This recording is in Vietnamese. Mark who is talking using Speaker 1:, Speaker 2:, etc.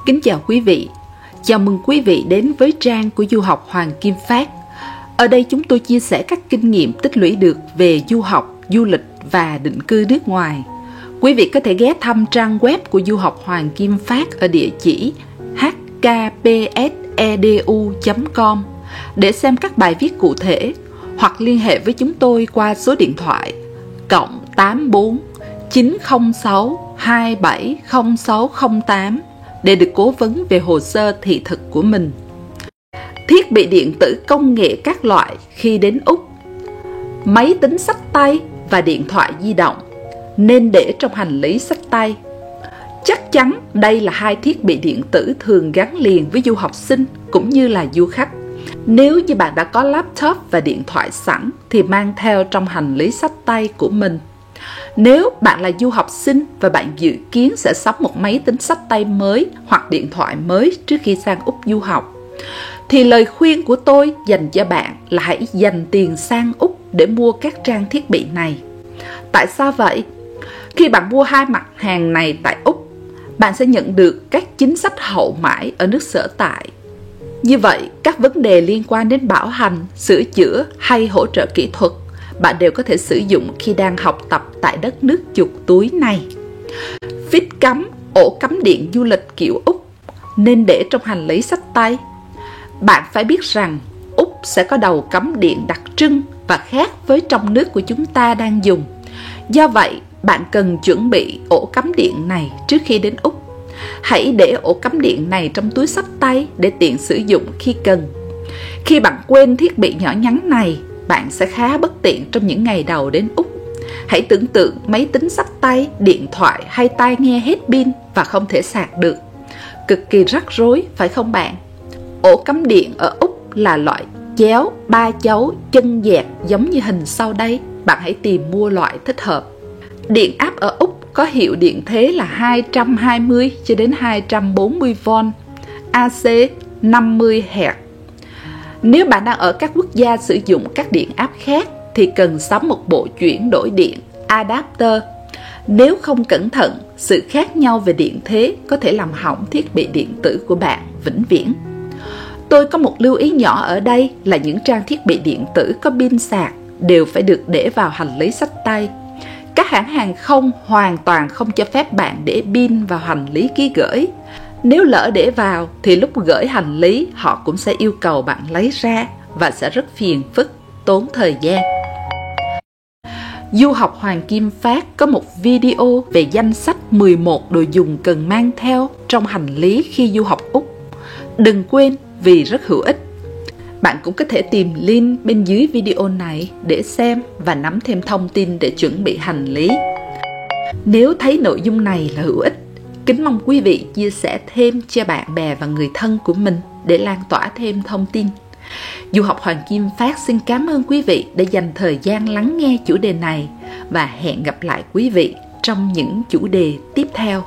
Speaker 1: Kính chào quý vị. Chào mừng quý vị đến với trang của Du học Hoàng Kim Phát. Ở đây chúng tôi chia sẻ các kinh nghiệm tích lũy được về du học, du lịch và định cư nước ngoài. Quý vị có thể ghé thăm trang web của Du học Hoàng Kim Phát ở địa chỉ hkpsedu.com để xem các bài viết cụ thể, hoặc liên hệ với chúng tôi qua số điện thoại +84 906 270608 để được cố vấn về hồ sơ thị thực của mình. Thiết bị điện tử công nghệ các loại khi đến Úc. Máy tính xách tay và điện thoại di động nên để trong hành lý xách tay. Chắc chắn đây là hai thiết bị điện tử thường gắn liền với du học sinh cũng như là du khách. Nếu như bạn đã có laptop và điện thoại sẵn thì mang theo trong hành lý xách tay của mình. Nếu bạn là du học sinh và bạn dự kiến sẽ sắm một máy tính xách tay mới hoặc điện thoại mới trước khi sang Úc du học, thì lời khuyên của tôi dành cho bạn là hãy dành tiền sang Úc để mua các trang thiết bị này. Tại sao vậy? Khi bạn mua hai mặt hàng này tại Úc, bạn sẽ nhận được các chính sách hậu mãi ở nước sở tại. Như vậy, các vấn đề liên quan đến bảo hành, sửa chữa hay hỗ trợ kỹ thuật bạn đều có thể sử dụng khi đang học tập tại đất nước chuột túi này. Phích cắm, ổ cắm điện du lịch kiểu Úc nên để trong hành lý xách tay. Bạn phải biết rằng Úc sẽ có đầu cắm điện đặc trưng và khác với trong nước của chúng ta đang dùng. Do vậy, bạn cần chuẩn bị ổ cắm điện này trước khi đến Úc. Hãy để ổ cắm điện này trong túi xách tay để tiện sử dụng khi cần. Khi bạn quên thiết bị nhỏ nhắn này, bạn sẽ khá bất tiện trong những ngày đầu đến Úc. Hãy tưởng tượng máy tính xách tay, điện thoại hay tai nghe hết pin và không thể sạc được. Cực kỳ rắc rối, phải không bạn? Ổ cắm điện ở Úc là loại chéo, 3 chấu, chân dẹt giống như hình sau đây. Bạn hãy tìm mua loại thích hợp. Điện áp ở Úc có hiệu điện thế là 220 cho đến 240V, AC 50Hz. Nếu bạn đang ở các quốc gia sử dụng các điện áp khác thì cần sắm một bộ chuyển đổi điện, adapter. Nếu không cẩn thận, sự khác nhau về điện thế có thể làm hỏng thiết bị điện tử của bạn vĩnh viễn. Tôi có một lưu ý nhỏ ở đây là những trang thiết bị điện tử có pin sạc đều phải được để vào hành lý xách tay. Các hãng hàng không hoàn toàn không cho phép bạn để pin vào hành lý ký gửi. Nếu lỡ để vào thì lúc gửi hành lý họ cũng sẽ yêu cầu bạn lấy ra và sẽ rất phiền phức, tốn thời gian. Du học Hoàng Kim Phát có một video về danh sách 11 đồ dùng cần mang theo trong hành lý khi du học Úc. Đừng quên vì rất hữu ích. Bạn cũng có thể tìm link bên dưới video này để xem và nắm thêm thông tin để chuẩn bị hành lý. Nếu thấy nội dung này là hữu ích, kính mong quý vị chia sẻ thêm cho bạn bè và người thân của mình để lan tỏa thêm thông tin. Du học Hoàng Kim Phát xin cảm ơn quý vị đã dành thời gian lắng nghe chủ đề này và hẹn gặp lại quý vị trong những chủ đề tiếp theo.